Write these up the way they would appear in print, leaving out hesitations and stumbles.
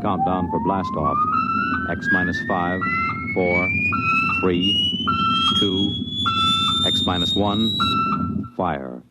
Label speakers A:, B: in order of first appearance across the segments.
A: countdown for blast-off. X minus 5, 4, 3, 2, X minus 1, fire.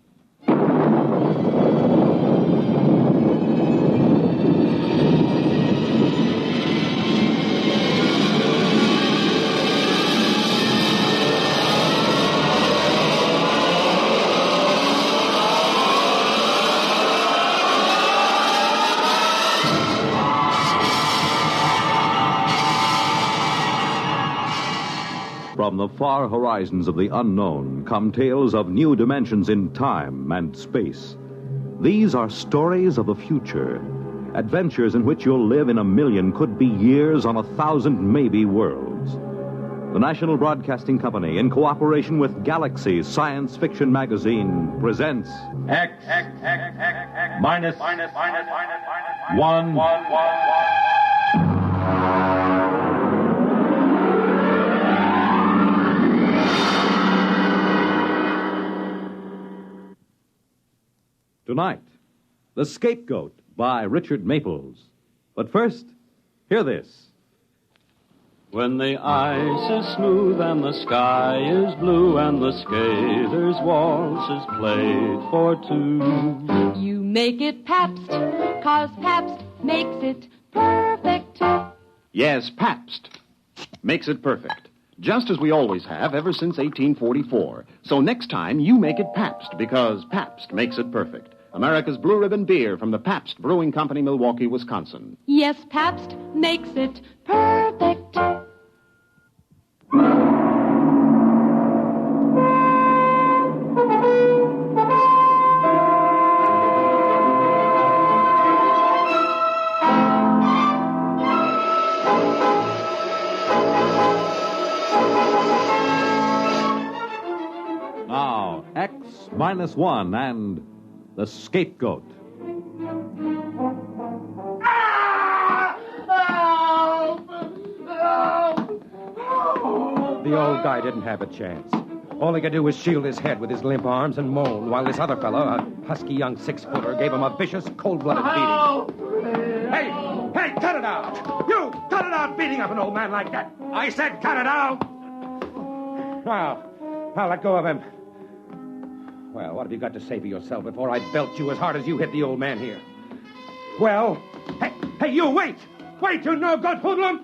A: From the far horizons of the unknown come tales of new dimensions in time and space. These are stories of the future, adventures in which you'll live in a million, could be years, on 1,000 maybe worlds. The National Broadcasting Company, in cooperation with Galaxy Science Fiction Magazine, presents
B: X minus 1.
A: Tonight, The Scapegoat by Richard Maples. But first, hear this.
C: When the ice is smooth and the sky is blue and the skaters' waltz is played for two.
D: You make it Pabst, 'cause Pabst makes it perfect.
E: Yes, Pabst makes it perfect. Just as we always have ever since 1844. So next time, you make it Pabst, because Pabst makes it perfect. America's Blue Ribbon beer from the Pabst Brewing Company, Milwaukee, Wisconsin.
D: Yes, Pabst makes it perfect.
A: Now, X minus 1 and The Scapegoat.
F: The old guy didn't have a chance. All he could do was shield his head with his limp arms and moan, while this other fellow, a husky young 6-footer, gave him a vicious, cold-blooded beating. Hey, cut it out! You, cut it out beating up an old man like that! I said cut it out! Now, let go of him. Well, what have you got to say for yourself before I belt you as hard as you hit the old man here? Well, hey, you, wait! Wait, you no-good hoodlum!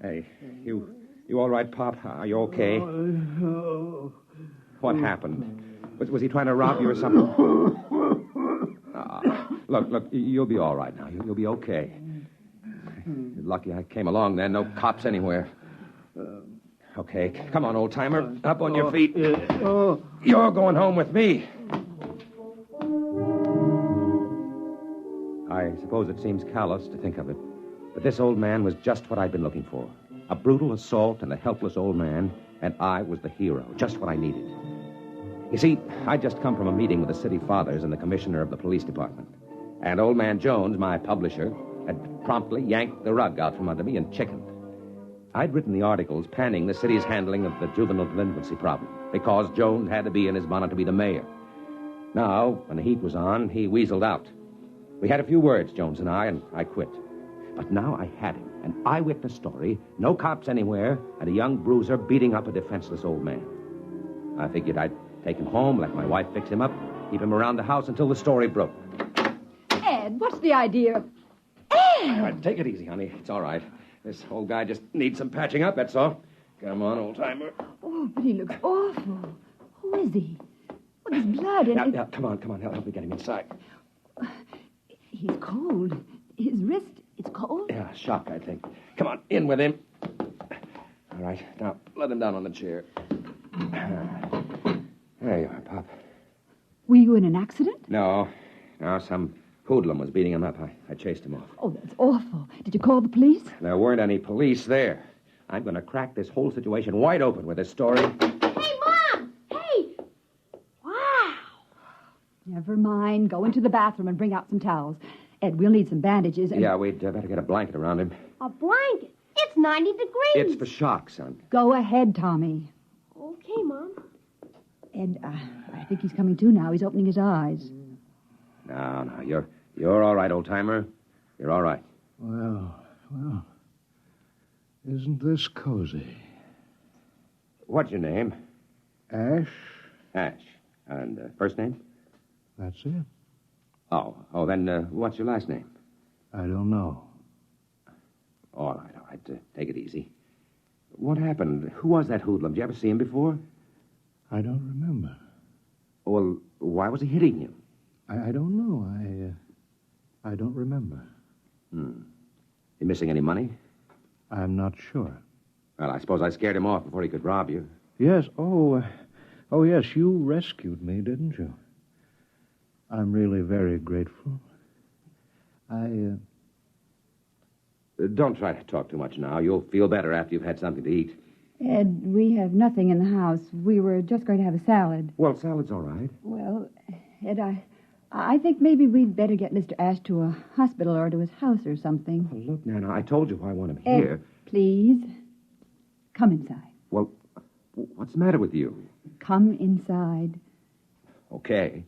F: Hey, you all right, Pop? Are you okay? What happened? Was he trying to rob you or something? Look, you'll be all right now. You'll be okay. You're lucky I came along then. No cops anywhere. Okay, come on, old-timer. Up on your feet. You're going home with me. I suppose it seems callous to think of it, but this old man was just what I'd been looking for. A brutal assault and a helpless old man, and I was the hero, just what I needed. You see, I'd just come from a meeting with the city fathers and the commissioner of the police department. And old man Jones, my publisher, had promptly yanked the rug out from under me and chickened. I'd written the articles panning the city's handling of the juvenile delinquency problem, because Jones had to be in his bonnet to be the mayor. Now, when the heat was on, he weaseled out. We had a few words, Jones and I quit. But now I had him, an eyewitness story, no cops anywhere, and a young bruiser beating up a defenseless old man. I figured I'd take him home, let my wife fix him up, keep him around the house until the story broke.
G: Ed, what's the idea? Ed!
F: All right, take it easy, honey. It's all right. This old guy just needs some patching up, that's all. Come on, old-timer.
G: Oh, but he looks awful. Who is he? Well, there's blood and...
F: Now, come on. Help me get him inside.
G: He's cold. His wrist, it's cold.
F: Yeah, shock, I think. Come on, in with him. All right, now, let him down on the chair. There you are, Pop.
G: Were you in an accident?
F: No, some hoodlum was beating him up. I chased him off.
G: Oh, that's awful. Did you call the police?
F: There weren't any police there. I'm going to crack this whole situation wide open with this story.
H: Hey, Mom! Hey! Wow!
G: Never mind. Go into the bathroom and bring out some towels. Ed, we'll need some bandages. And...
F: Yeah, we'd better get a blanket around him.
H: A blanket? It's 90 degrees.
F: It's for shock, son.
G: Go ahead, Tommy.
H: Okay, Mom.
G: Ed, I think he's coming to now. He's opening his eyes.
F: No, you're all right, old-timer. You're all right.
I: Well, isn't this cozy?
F: What's your name?
I: Ash?
F: Ash. And first name?
I: That's it.
F: Oh, then what's your last name?
I: I don't know.
F: All right. Take it easy. What happened? Who was that hoodlum? Did you ever see him before?
I: I don't remember.
F: Well, why was he hitting you?
I: I don't know. I don't remember.
F: You missing any money?
I: I'm not sure.
F: Well, I suppose I scared him off before he could rob you.
I: Yes. Oh, yes, you rescued me, didn't you? I'm really very grateful.
F: Don't try to talk too much now. You'll feel better after you've had something to eat.
G: Ed, we have nothing in the house. We were just going to have a salad.
F: Well, salad's all right.
G: Well, Ed, I think maybe we'd better get Mr. Ash to a hospital or to his house or something.
F: Oh, look, Nana, I told you I want him
G: Ed,
F: here.
G: please. Come inside.
F: Well, what's the matter with you?
G: Come inside.
F: Okay.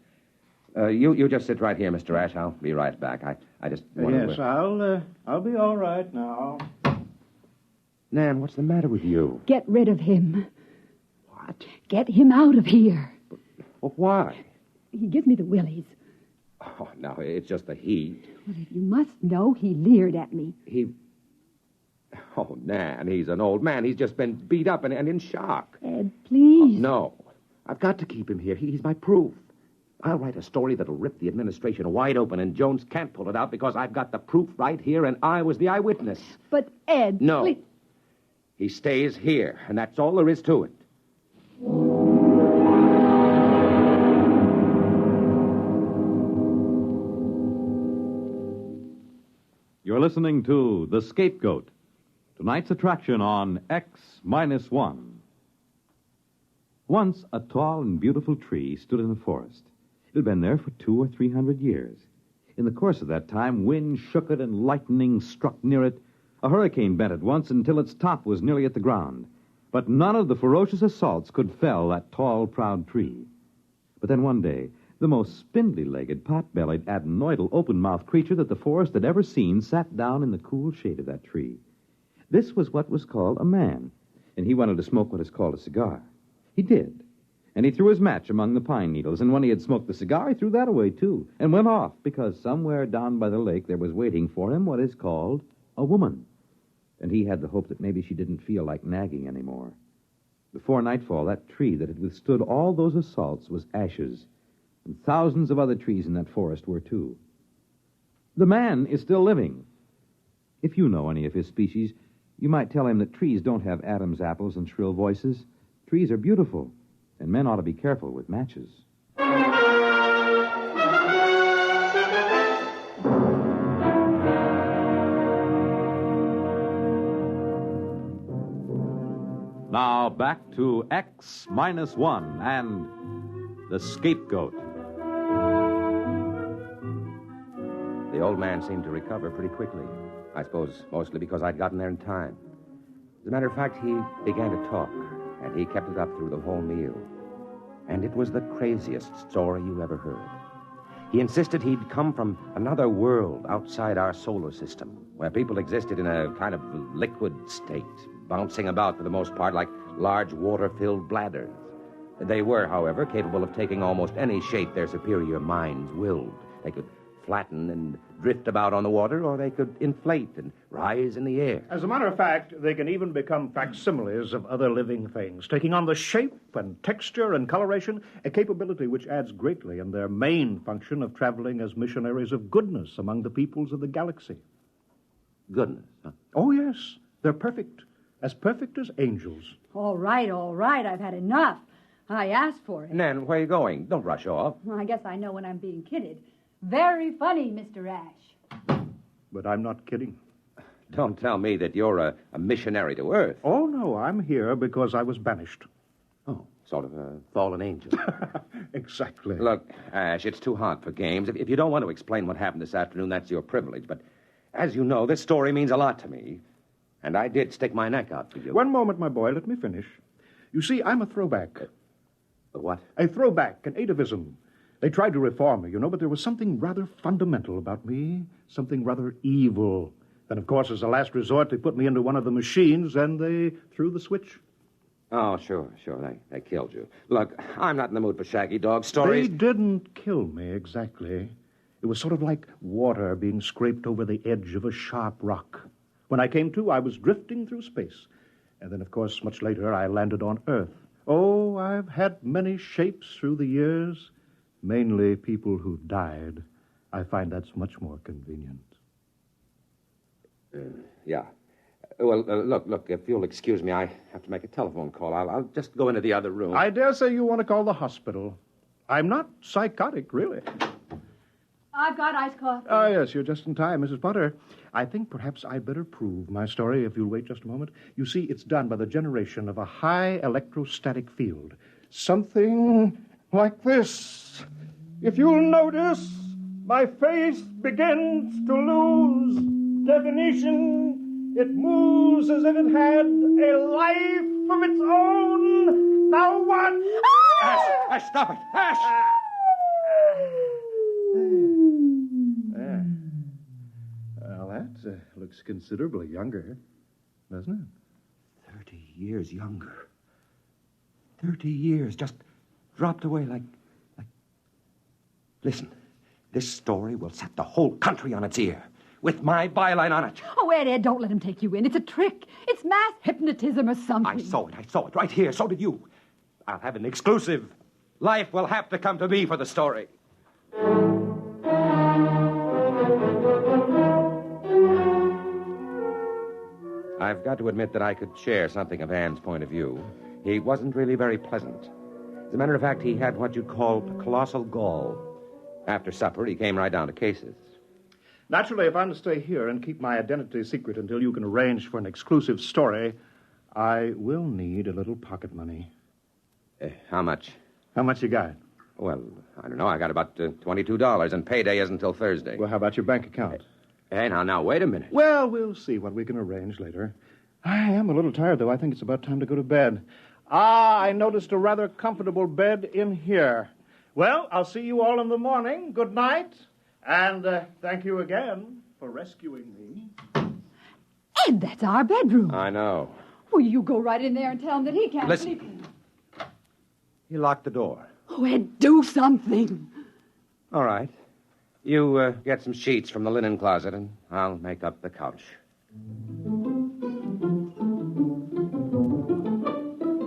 F: You just sit right here, Mr. Ash. I'll be right back. I just want
I: Yes, I'll be all right now.
F: Nan, what's the matter with you?
G: Get rid of him.
F: What?
G: Get him out of here.
F: Well, why?
G: He gives me the willies.
F: Oh, no, it's just the heat.
G: Well, if you must know, he leered at me.
F: Oh, Nan, he's an old man. He's just been beat up and in shock.
G: Ed, please.
F: No. I've got to keep him here. He's my proof. I'll write a story that'll rip the administration wide open, and Jones can't pull it out because I've got the proof right here, and I was the eyewitness.
G: But, Ed,
F: No.
G: please.
F: He stays here, and that's all there is to it.
A: You're listening to The Scapegoat, tonight's attraction on X-1. Once, a tall and beautiful tree stood in a forest. It had been there for 200 or 300 years. In the course of that time, wind shook it and lightning struck near it. A hurricane bent it once until its top was nearly at the ground. But none of the ferocious assaults could fell that tall, proud tree. But then one day, the most spindly-legged, pot-bellied, adenoidal, open-mouthed creature that the forest had ever seen sat down in the cool shade of that tree. This was what was called a man, and he wanted to smoke what is called a cigar. He did. And he threw his match among the pine needles, and when he had smoked the cigar, he threw that away, too, and went off, because somewhere down by the lake there was waiting for him what is called a woman. And he had the hope that maybe she didn't feel like nagging anymore. Before nightfall, that tree that had withstood all those assaults was ashes, and thousands of other trees in that forest were, too. The man is still living. If you know any of his species, you might tell him that trees don't have Adam's apples and shrill voices. Trees are beautiful, and men ought to be careful with matches. Now back to X-1 and The Scapegoat.
F: The old man seemed to recover pretty quickly. I suppose mostly because I'd gotten there in time. As a matter of fact, he began to talk, and he kept it up through the whole meal. And it was the craziest story you ever heard. He insisted he'd come from another world outside our solar system, where people existed in a kind of liquid state, bouncing about for the most part like large water-filled bladders. They were, however, capable of taking almost any shape their superior minds willed. They could flatten and drift about on the water, or they could inflate and rise in the air.
I: As a matter of fact, they can even become facsimiles of other living things, taking on the shape and texture and coloration, a capability which adds greatly in their main function of traveling as missionaries of goodness among the peoples of the galaxy.
F: Goodness, huh?
I: Oh, yes. They're perfect as angels.
G: All right. I've had enough. I asked for it.
F: Nan, where are you going? Don't rush off.
G: Well, I guess I know when I'm being kidded. Very funny, Mr. Ash.
I: But I'm not kidding.
F: Don't tell me that you're a missionary to Earth.
I: Oh, no, I'm here because I was banished.
F: Oh, sort of a fallen angel.
I: Exactly.
F: Look, Ash, it's too hot for games. If you don't want to explain what happened this afternoon, that's your privilege. But as you know, this story means a lot to me. And I did stick my neck out for you.
I: One moment, my boy. Let me finish. You see, I'm a throwback.
F: A what?
I: A throwback, an atavism. They tried to reform me, but there was something rather fundamental about me, something rather evil. Then, of course, as a last resort, they put me into one of the machines, and they threw the switch.
F: Oh, sure. They killed you. Look, I'm not in the mood for shaggy dog stories.
I: They didn't kill me exactly. It was sort of like water being scraped over the edge of a sharp rock. When I came to, I was drifting through space. And then, of course, much later, I landed on Earth. Oh, I've had many shapes through the years, mainly people who've died. I find that's much more convenient.
F: Yeah. Well, look, if you'll excuse me, I have to make a telephone call. I'll just go into the other room.
I: I dare say you want to call the hospital. I'm not psychotic, really.
G: I've got iced coffee.
I: Oh, yes, you're just in time, Mrs. Potter. I think perhaps I'd better prove my story if you'll wait just a moment. You see, it's done by the generation of a high electrostatic field. Something like this. If you'll notice, my face begins to lose definition. It moves as if it had a life of its own. Now what?
F: Ash, stop it! Ash!
I: Well, that looks considerably younger, doesn't it?
F: 30 years younger. 30 years just dropped away like... Listen, this story will set the whole country on its ear. With my byline on it.
G: Oh, Ed, don't let him take you in. It's a trick. It's mass hypnotism or something.
F: I saw it right here. So did you. I'll have an exclusive. Life will have to come to me for the story. I've got to admit that I could share something of Anne's point of view. He wasn't really very pleasant. As a matter of fact, he had what you'd call colossal gall. After supper, he came right down to cases.
I: Naturally, if I'm to stay here and keep my identity secret until you can arrange for an exclusive story, I will need a little pocket money.
F: How much?
I: How much you got?
F: Well, I don't know. I got about $22, and payday isn't until Thursday.
I: Well, how about your bank account?
F: Hey, now, wait a minute.
I: Well, we'll see what we can arrange later. I am a little tired, though. I think it's about time to go to bed. I noticed a rather comfortable bed in here. Well, I'll see you all in the morning. Good night. And thank you again for rescuing me.
G: Ed, that's our bedroom.
F: I know.
G: Well, you go right in there and tell him that he can't
F: Listen.
G: sleep.
F: He locked the door.
G: Oh, Ed, do something.
F: All right. You get some sheets from the linen closet, and I'll make up the couch.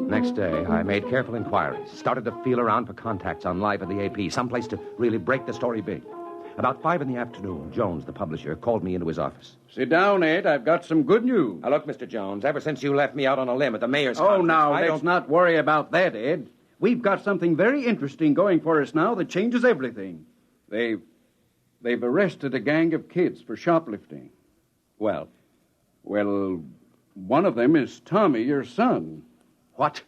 F: Next day, I made careful inquiries, started to feel around for contacts on Live at the AP, someplace to really break the story big. About 5 p.m, Jones, the publisher, called me into his office.
J: Sit down, Ed. I've got some good news.
F: Now, look, Mr. Jones, ever since you left me out on a limb at the mayor's
J: Oh,
F: conference,
J: now,
F: I
J: let's not worry about that, Ed. We've got something very interesting going for us now that changes everything. They've arrested a gang of kids for shoplifting. Well, one of them is Tommy, your son.
F: What?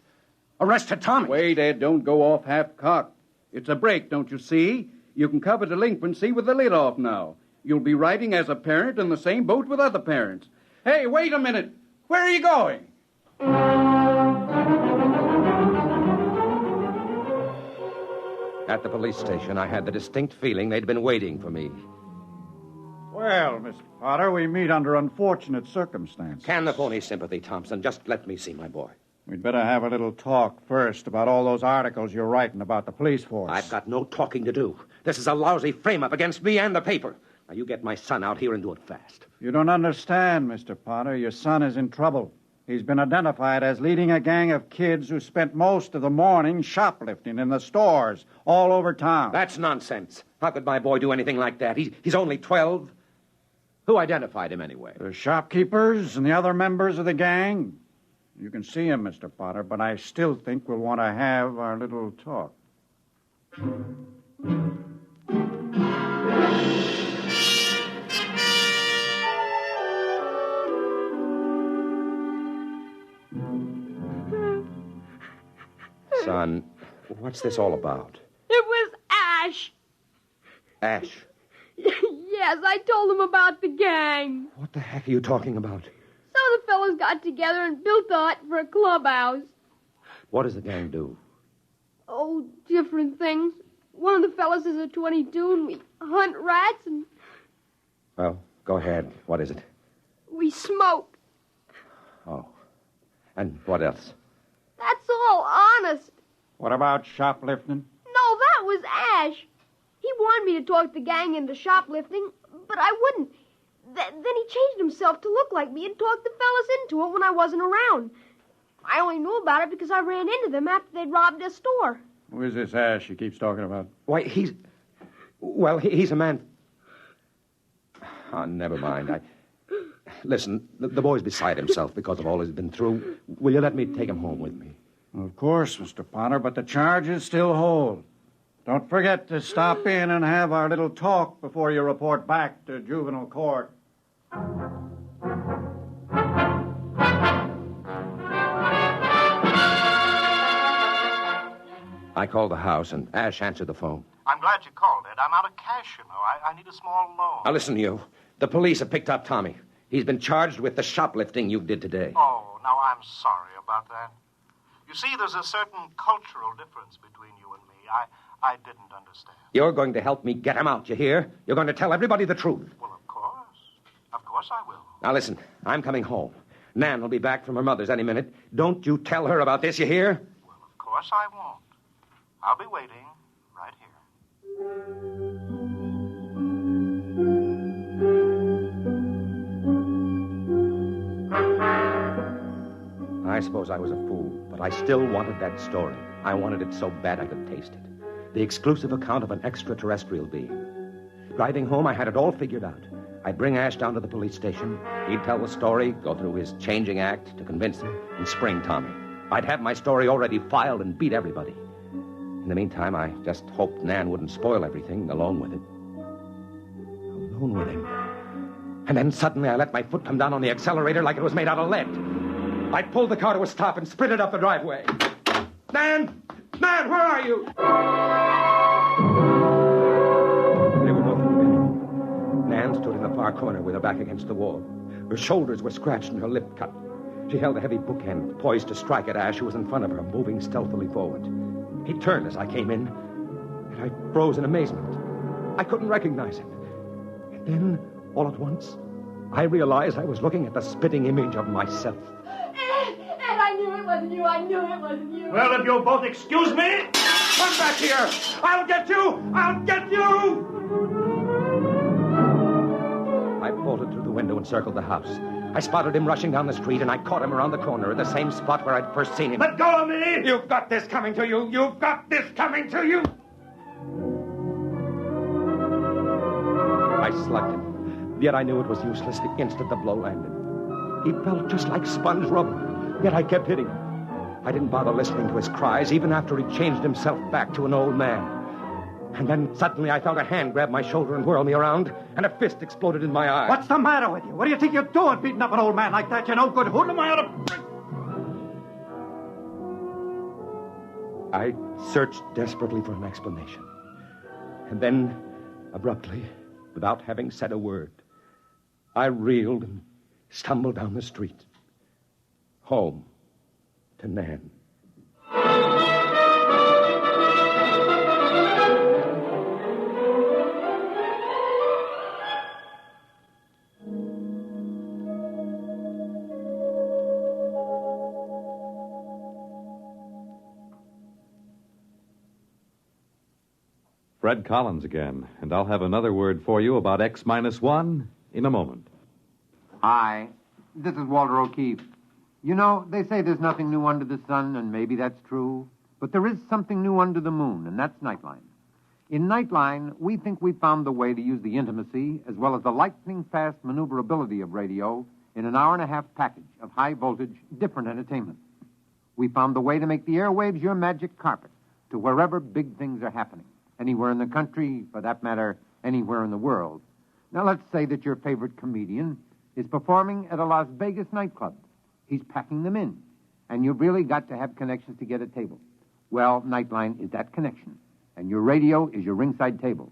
F: Arrested Tommy?
J: Wait, Ed, don't go off half-cocked. It's a break, don't you see? You can cover delinquency with the lid off now. You'll be riding as a parent in the same boat with other parents. Hey, wait a minute. Where are you going?
F: At the police station, I had the distinct feeling they'd been waiting for me.
K: Well, Mr. Potter, we meet under unfortunate circumstances.
F: Can the phony sympathy, Thompson. Just let me see my boy.
K: We'd better have a little talk first about all those articles you're writing about the police force.
F: I've got no talking to do. This is a lousy frame-up against me and the paper. Now, you get my son out here and do it fast.
K: You don't understand, Mr. Potter. Your son is in trouble. He's been identified as leading a gang of kids who spent most of the morning shoplifting in the stores all over town.
F: That's nonsense. How could my boy do anything like that? He's only 12. Who identified him anyway?
K: The shopkeepers and the other members of the gang. You can see him, Mr. Potter, but I still think we'll want to have our little talk.
F: Son, what's this all about?
H: It was Ash.
F: Ash,
H: Yes, I told him about the gang.
F: what the heck are you talking about?
H: Some of the fellows got together and built a hut for a clubhouse.
F: What does the gang do?
H: Oh, different things. One of the fellows fellas is a 22 and we hunt rats and
F: Well, go ahead. What is it?
H: we smoke.
F: Oh. And what else?
H: That's all, honest.
K: What about shoplifting?
H: No, that was Ash. He wanted me to talk the gang into shoplifting, but I wouldn't. Then he changed himself to look like me and talked the fellas into it when I wasn't around. I only knew about it because I ran into them after they'd robbed their store.
K: Who is this Ash he keeps talking about?
F: Why, he's a man... Oh, never mind. Listen, the boy's beside himself because of all he's been through. Will you let me take him home with me?
K: Of course, Mr. Potter, but the charges still hold. Don't forget to stop in and have our little talk before you report back to juvenile court.
F: I called the house, and Ash answered the phone.
I: I'm glad you called, Ed. I'm out of cash, you know. I need a small loan.
F: Now, listen to you. The police have picked up Tommy. He's been charged with the shoplifting you did today.
I: Oh, now I'm sorry about that. You see, there's a certain cultural difference between you and me. I didn't understand.
F: You're going to help me get him out, you hear? You're going to tell everybody the truth.
I: Well, of course. Of course I will.
F: Now, listen. I'm coming home. Nan will be back from her mother's any minute. Don't you tell her about this, you hear?
I: Well, of course I won't. I'll be waiting right here.
F: I suppose I was a fool, but I still wanted that story. I wanted it so bad I could taste it. The exclusive account of an extraterrestrial being. Driving home, I had it all figured out. I'd bring Ash down to the police station. He'd tell the story, go through his changing act to convince him, and spring Tommy. I'd have my story already filed and beat everybody. In the meantime, I just hoped Nan wouldn't spoil everything alone with it. Alone with him. And then suddenly I let my foot come down on the accelerator like it was made out of lead. I pulled the car to a stop and sprinted up the driveway. Nan! Nan, where are you? They were both in the bedroom. Nan stood in the far corner with her back against the wall. Her shoulders were scratched and her lip cut. She held a heavy bookend, poised to strike at Ash, who was in front of her, moving stealthily forward. He turned as I came in, and I froze in amazement. I couldn't recognize him. And then, all at once, I realized I was looking at the spitting image of myself.
H: Ed, I knew it wasn't you. I knew it wasn't you.
I: Well, if you'll both excuse me...
F: Come back here! I'll get you! I'll get you! I bolted through the window and circled the house. I spotted him rushing down the street, and I caught him around the corner at the same spot where I'd first seen him.
I: Let go of me!
F: You've got this coming to you! You've got this coming to you! I slugged him, yet I knew it was useless the instant the blow landed. He felt just like sponge rubber, yet I kept hitting him. I didn't bother listening to his cries, even after he'd changed himself back to an old man. And then suddenly I felt a hand grab my shoulder and whirl me around, and a fist exploded in my eye.
K: What's the matter with you? What do you think you're doing, beating up an old man like that? You no good hoodlum. I ought to...
F: I searched desperately for an explanation. And then, abruptly, without having said a word, I reeled and stumbled down the street. Home to Nan.
A: Fred Collins again, and I'll have another word for you about X-1 in a moment.
L: Hi, this is Walter O'Keefe. You know, they say there's nothing new under the sun, and maybe that's true. But there is something new under the moon, and that's Nightline. In Nightline, we think we found the way to use the intimacy as well as the lightning-fast maneuverability of radio in an hour-and-a-half package of high-voltage, different entertainment. We found the way to make the airwaves your magic carpet to wherever big things are happening. Anywhere in the country, for that matter, anywhere in the world. Now, let's say that your favorite comedian is performing at a Las Vegas nightclub. He's packing them in, and you've really got to have connections to get a table. Well, Nightline is that connection, and your radio is your ringside table.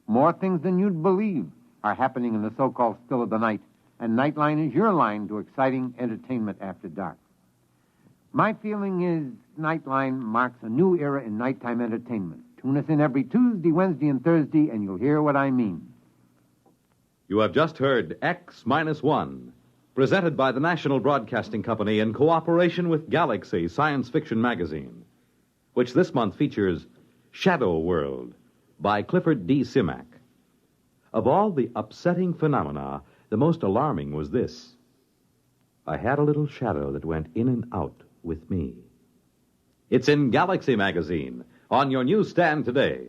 L: More things than you'd believe are happening in the so-called still of the night, and Nightline is your line to exciting entertainment after dark. My feeling is Nightline marks a new era in nighttime entertainment, Tune us in every Tuesday, Wednesday, and Thursday, and you'll hear what I mean.
A: You have just heard X-1, presented by the National Broadcasting Company in cooperation with Galaxy Science Fiction Magazine, which this month features Shadow World by Clifford D. Simak. Of all the upsetting phenomena, the most alarming was this. I had a little shadow that went in and out with me. It's in Galaxy Magazine, on your newsstand today.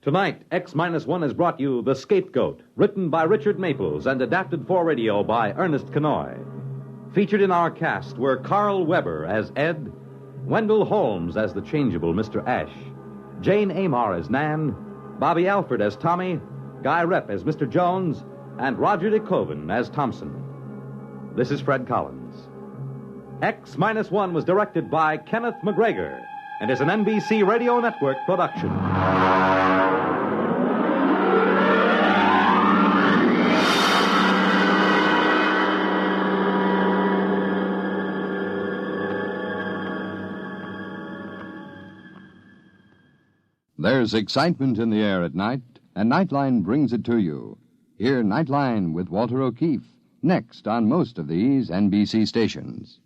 A: Tonight, X-1 has brought you The Scapegoat, written by Richard Maples and adapted for radio by Ernest Kenoy. Featured in our cast were Carl Weber as Ed, Wendell Holmes as the changeable Mr. Ash, Jane Amar as Nan, Bobby Alford as Tommy, Guy Rep as Mr. Jones, and Roger DeKoven as Thompson. This is Fred Collins. X-1 was directed by Kenneth McGregor and is an NBC Radio Network production.
M: There's excitement in the air at night, and Nightline brings it to you. Hear Nightline with Walter O'Keefe, next on most of these NBC stations.